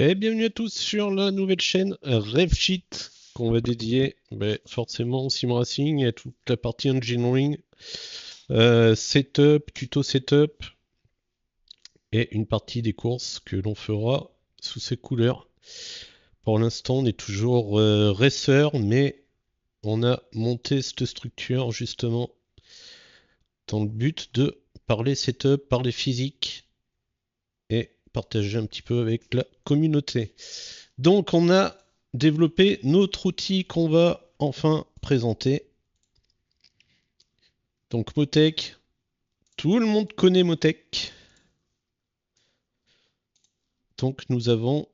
Et bienvenue à tous sur la nouvelle chaîne RevSheet qu'on va dédier forcément au sim racing et à toute la partie engineering, setup, tuto setup et une partie des courses que l'on fera sous ces couleurs. Pour l'instant, on est toujours racer, mais on a monté cette structure justement dans le but de parler setup, parler physique et partager un petit peu avec la communauté. Donc on a développé notre outil qu'on va enfin présenter. Donc Motec, tout le monde connaît Motec. Donc nous avons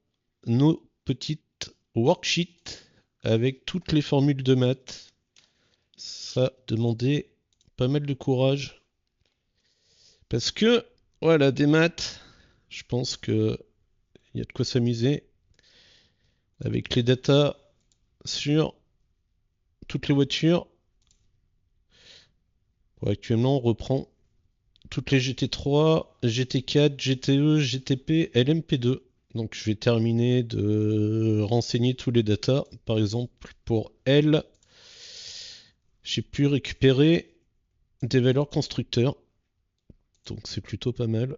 nos petites worksheets avec toutes les formules de maths. Ça demandait pas mal de courage. Parce que, voilà, des maths, je pense qu'il y a de quoi s'amuser avec les datas sur toutes les voitures. Bon, actuellement, on reprend toutes les GT3, GT4, GTE, GTP, LMP2. Donc je vais terminer de renseigner tous les datas. Par exemple, pour L, j'ai pu récupérer des valeurs constructeurs. Donc c'est plutôt pas mal.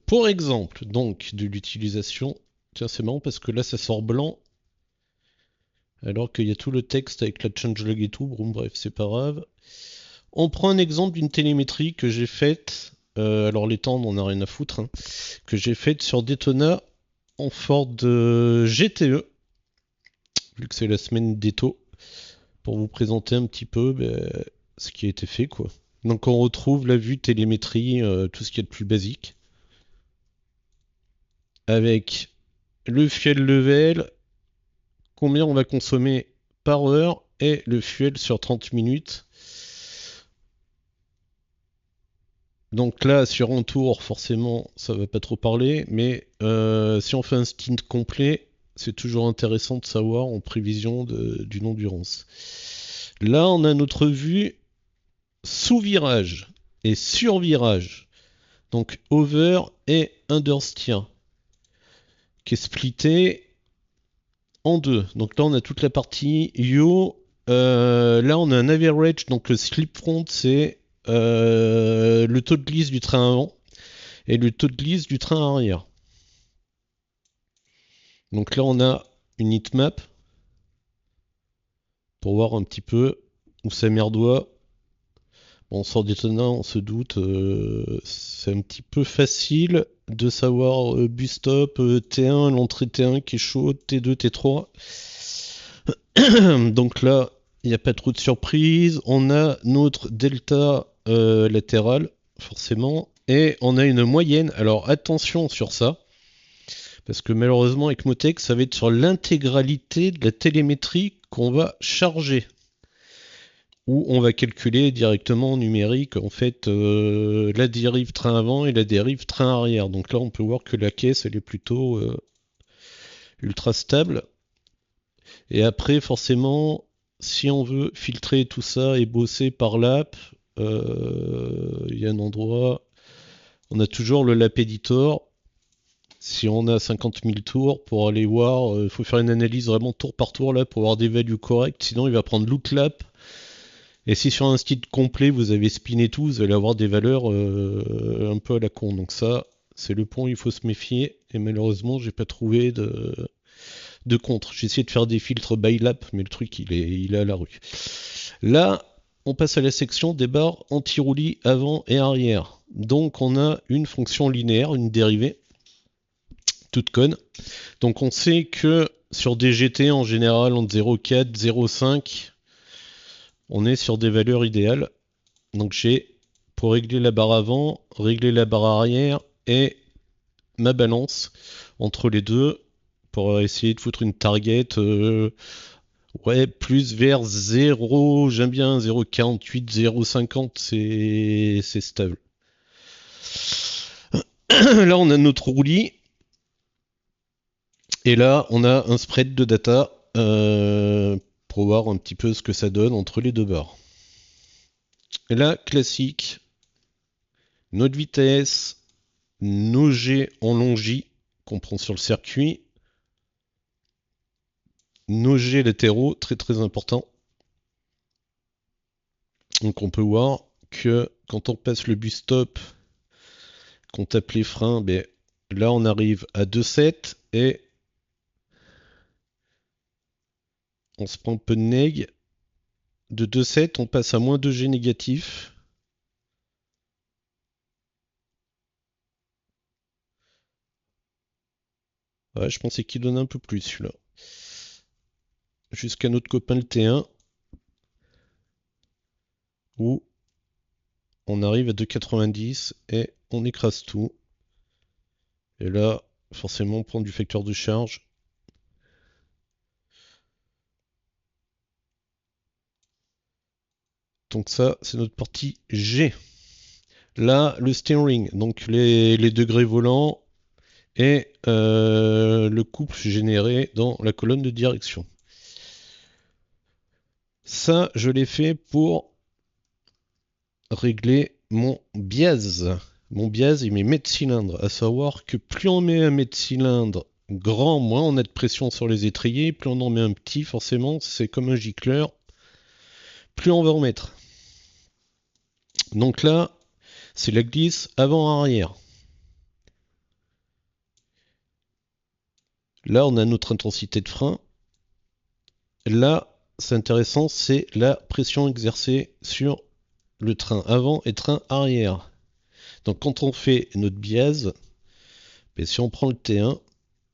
Pour exemple, donc de l'utilisation. Tiens, c'est marrant parce que là ça sort blanc. Alors qu'il y a tout le texte avec la changelog et tout. Bon, bref, c'est pas grave. On prend un exemple d'une télémétrie que j'ai faite. Alors les temps, on en a rien à foutre. Hein, que j'ai faite sur Daytona en Ford GTE. Vu que c'est la semaine d'Eto. Pour vous présenter un petit peu ce qui a été fait, quoi. Donc on retrouve la vue télémétrie, tout ce qui est de plus basique. Avec le fuel level, combien on va consommer par heure et le fuel sur 30 minutes. Donc là, sur un tour, forcément, ça va pas trop parler, mais si on fait un stint complet, c'est toujours intéressant de savoir en prévision d'une endurance. Là, on a notre vue sous virage et sur virage. Donc over et understeer, qui est splitté en deux. Donc là, on a toute la partie yaw. Là, on a un average, donc le slip front, c'est le taux de glisse du train avant et le taux de glisse du train arrière. Donc là, on a une heatmap pour voir un petit peu où ça merdoit. Bon, sans détonnant, on se doute, c'est un petit peu facile de savoir bus stop, T1, l'entrée T1 qui est chaude, T2, T3. Donc là, il n'y a pas trop de surprise. On a notre delta latéral, forcément, et on a une moyenne. Alors attention sur ça, parce que malheureusement avec Motec, ça va être sur l'intégralité de la télémétrie qu'on va charger. Où on va calculer directement en numérique en fait la dérive train avant et la dérive train arrière. Donc là on peut voir que la caisse elle est plutôt ultra stable. Et après forcément si on veut filtrer tout ça et bosser par lap, il y a un endroit, on a toujours le lap editor. Si on a 50 000 tours pour aller voir, il faut faire une analyse vraiment tour par tour là pour avoir des values correctes. Sinon il va prendre look lap. Et si sur un style complet vous avez spiné tout, vous allez avoir des valeurs un peu à la con. Donc ça, c'est le point où il faut se méfier. Et malheureusement, j'ai pas trouvé de contre. J'ai essayé de faire des filtres by lap, mais le truc il est à la rue. Là, on passe à la section des barres anti-roulis avant et arrière. Donc on a une fonction linéaire, une dérivée, toute conne. Donc on sait que sur des GT en général entre 0,4, 0,5, on est sur des valeurs idéales. Donc j'ai, pour régler la barre avant, régler la barre arrière et ma balance entre les deux pour essayer de foutre une target ouais, plus vers 0, j'aime bien 0,48, 0,50, c'est stable. Là on a notre roulis et là on a un spread de data pour voir un petit peu ce que ça donne entre les deux barres. Et là, classique, notre vitesse, nos G en longi qu'on prend sur le circuit, nos G latéraux, très très important. Donc on peut voir que quand on passe le bus stop, qu'on tape les freins, ben, là on arrive à 2,7 et on se prend un peu de neg. De 2,7 on passe à moins 2G négatif. Ouais, je pensais qu'il donnait un peu plus celui-là. Jusqu'à notre copain le T1 où on arrive à 2,90 et on écrase tout. Et là, forcément, on prend du facteur de charge. Donc ça, c'est notre partie G. Là, le steering, donc les degrés volants et le couple généré dans la colonne de direction. Ça, je l'ai fait pour régler mon biase. Mon biase et mes mètres cylindres. À savoir que plus on met un mètre cylindre grand, moins on a de pression sur les étriers. Plus on en met un petit, forcément, c'est comme un gicleur. Plus on va en mettre. Donc là, c'est la glisse avant-arrière. Là, on a notre intensité de frein. Là, c'est intéressant, c'est la pression exercée sur le train avant et train arrière. Donc quand on fait notre biase, ben, si on prend le T1,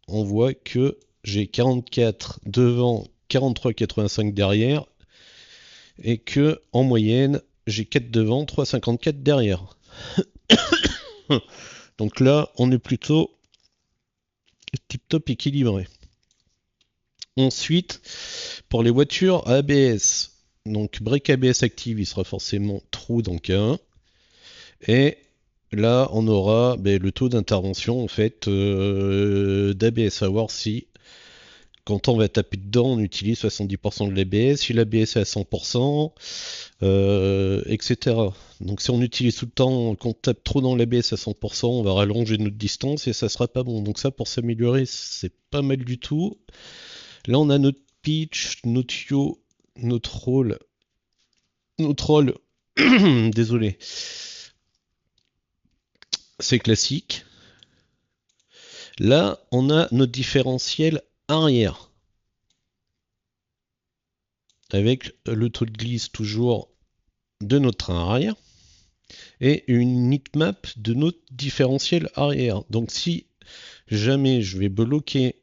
on voit que j'ai 44 devant, 43,85 derrière, et que en moyenne, j'ai 4 devant, 3,54 derrière. Donc là, on est plutôt tip-top équilibré. Ensuite, pour les voitures à ABS, donc break ABS active, il sera forcément true dans K1. Et là, on aura le taux d'intervention en fait d'ABS, à voir si quand on va taper dedans, on utilise 70% de l'ABS, si l'ABS est à 100%, etc. Donc si on utilise tout le temps, qu'on tape trop dans l'ABS à 100%, on va rallonger notre distance et ça sera pas bon. Donc ça, pour s'améliorer, c'est pas mal du tout. Là, on a notre pitch, notre yaw, notre roll, désolé, c'est classique. Là, on a notre différentiel arrière avec le taux de glisse toujours de notre train arrière et une heatmap de notre différentiel arrière. Donc si jamais je vais bloquer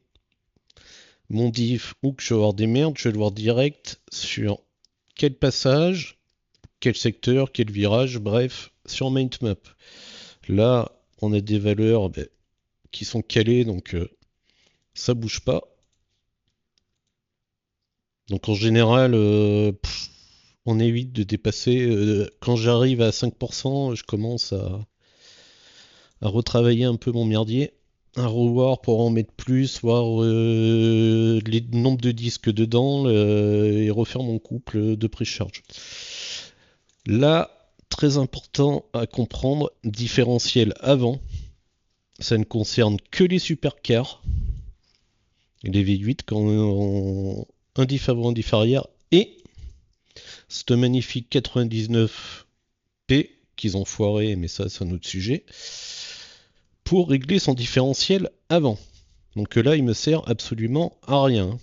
mon diff ou que je vais avoir des merdes, je vais le voir direct sur quel passage, quel secteur, quel virage, bref, sur ma heatmap. Là, on a des valeurs qui sont calées, donc ça bouge pas. Donc en général, on évite de dépasser. Quand j'arrive à 5%, je commence à retravailler un peu mon merdier, à revoir pour en mettre plus, voir les nombres de disques dedans et refaire mon couple de précharge. Là, très important à comprendre, différentiel avant, ça ne concerne que les supercars, les V8 quand on un diff avant, un diff arrière, et ce magnifique 99P qu'ils ont foiré, mais ça c'est un autre sujet, pour régler son différentiel avant. Donc là, il me sert absolument à rien.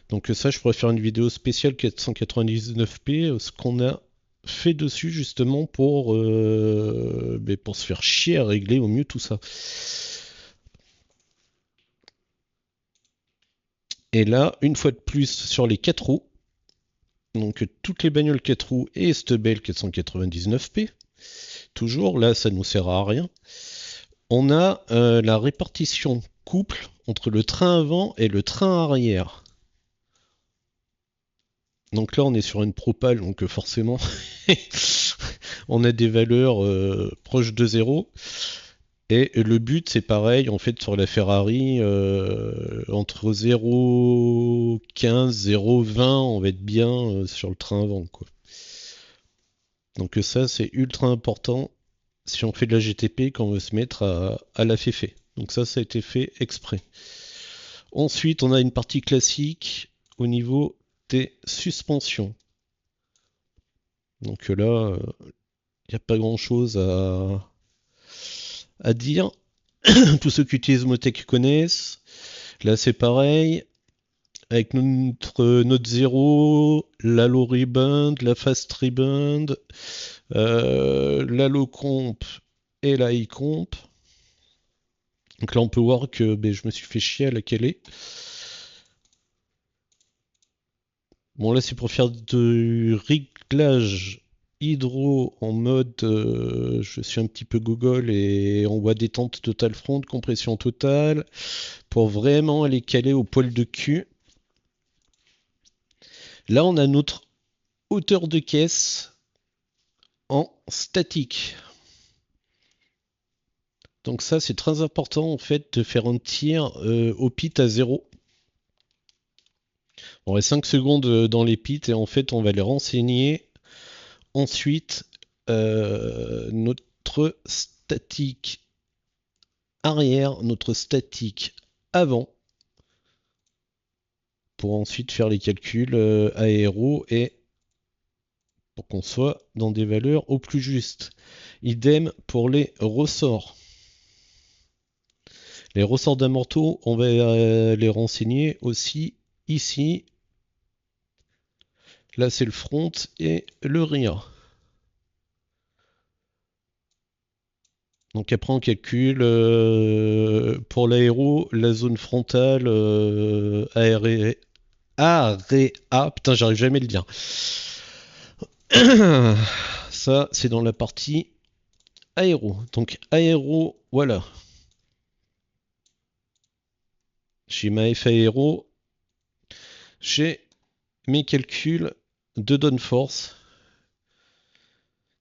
Donc ça, je pourrais faire une vidéo spéciale 499p, ce qu'on a fait dessus justement pour se faire chier à régler au mieux tout ça. Et là, une fois de plus, sur les 4 roues, donc toutes les bagnoles 4 roues et cette belle 499p, toujours, là, ça nous sert à rien. On a la répartition couple entre le train avant et le train arrière. Donc là, on est sur une propale, donc forcément, on a des valeurs proches de 0. Et le but, c'est pareil, en fait, sur la Ferrari, entre 0,15, 0,20, on va être bien sur le train avant, quoi. Donc ça, c'est ultra important. si on fait de la GTP quand on veut se mettre à la féfé. Donc ça a été fait exprès. Ensuite, on a une partie classique au niveau des suspensions. Donc là, il n'y a pas grand chose à dire. Tous ceux qui utilisent Motec connaissent. Là, c'est pareil. Avec notre Note 0, la Low Rebound, la Fast Rebound, la Low Comp et la High Comp. Donc là, on peut voir que je me suis fait chier à la caler. Bon, là, c'est pour faire du réglage hydro en mode je suis un petit peu gogol et on voit détente totale front, compression totale, pour vraiment aller caler au poil de cul. Là, on a notre hauteur de caisse en statique. Donc ça, c'est très important en fait de faire un tir au pit à 0. On reste 5 secondes dans les pits et en fait, on va les renseigner. Ensuite, notre statique arrière, notre statique avant, pour ensuite faire les calculs aéro et pour qu'on soit dans des valeurs au plus juste. Idem pour les ressorts. Les ressorts d'amorto, on va les renseigner aussi ici. Là, c'est le front et le rear. Donc après, on calcule pour l'aéro, la zone frontale AREA. Putain, j'arrive jamais à le dire. Ça, c'est dans la partie aéro. Donc aéro, voilà. J'ai ma F aéro. J'ai mes calculs de downforce.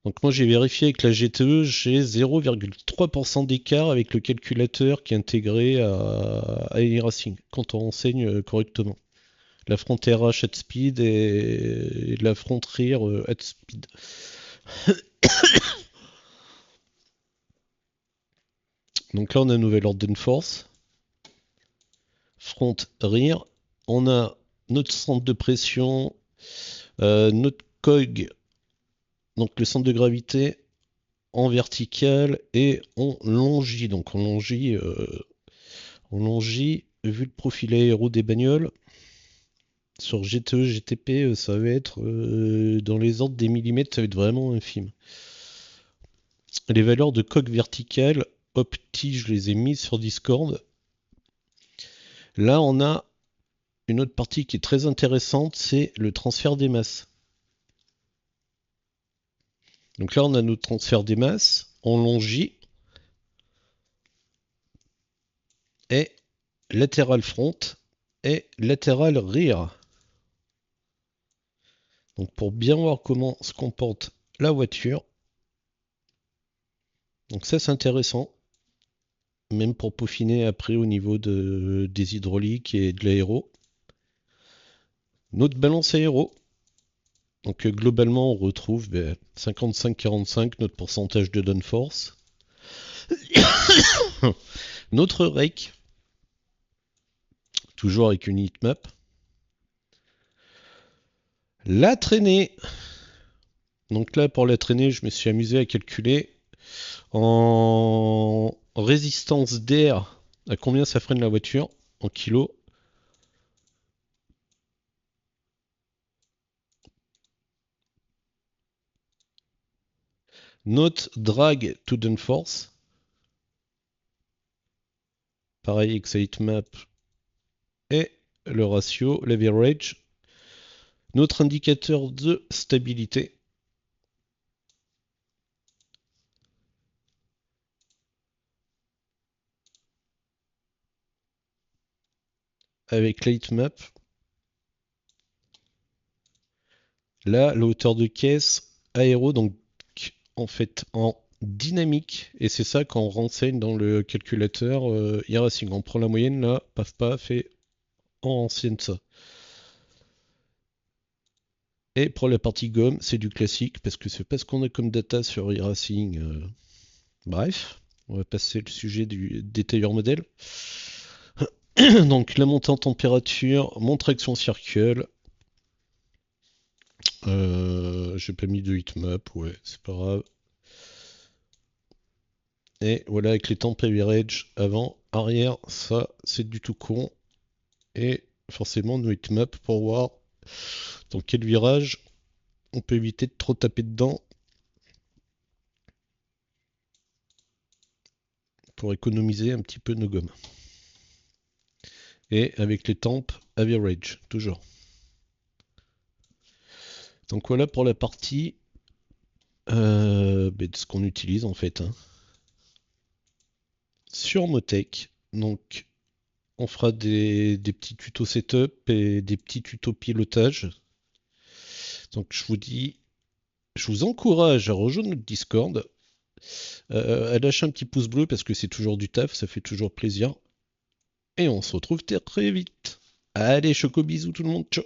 Donc moi j'ai vérifié avec la GTE, j'ai 0,3% d'écart avec le calculateur qui est intégré à iRacing quand on enseigne correctement. La front RH at speed et la front rear at speed. Donc là on a un nouvel ordre de force. Front rear. On a notre centre de pression, notre COG, donc le centre de gravité en vertical et en longi. Donc en longi, vu le profil aéro des bagnoles, sur GTE, GTP, ça va être dans les ordres des millimètres, ça va être vraiment infime. Les valeurs de coque verticale, opti, je les ai mises sur Discord. Là, on a une autre partie qui est très intéressante, c'est le transfert des masses. Donc là, on a notre transfert des masses en longi et latéral front et latéral rear. Donc pour bien voir comment se comporte la voiture. Donc ça, c'est intéressant. Même pour peaufiner après au niveau des hydrauliques et de l'aéro. Notre balance aéro. Donc globalement, on retrouve 55-45, notre pourcentage de downforce. Notre rake, toujours avec une heatmap. La traînée. Donc là, pour la traînée, je me suis amusé à calculer en résistance d'air à combien ça freine la voiture en kilos. Notre drag to downforce. Pareil, heatmap et le ratio, l'average. Notre indicateur de stabilité. Avec l'heatmap. Là, la hauteur de caisse aéro, donc en fait en dynamique, et c'est ça qu'on renseigne dans le calculateur iRacing. On prend la moyenne là, paf paf, et on renseigne ça. Et pour la partie gomme, c'est du classique, parce que c'est pas ce qu'on a comme data sur iRacing. Bref, on va passer le sujet des tailleurs modèles. Donc la montée en température, mon traction circle. J'ai pas mis de heatmap, ouais, c'est pas grave. Et voilà avec les temps average avant, arrière, ça c'est du tout con. Et forcément no heatmap pour voir dans quel virage on peut éviter de trop taper dedans pour économiser un petit peu nos gommes. Et avec les temps average, toujours. Donc voilà pour la partie de ce qu'on utilise en fait, hein. Sur Motech, donc on fera des petits tutos setup et des petits tutos pilotage. Donc je vous encourage à rejoindre notre Discord, à lâcher un petit pouce bleu parce que c'est toujours du taf, ça fait toujours plaisir. Et on se retrouve très vite. Allez, choco bisous tout le monde, ciao.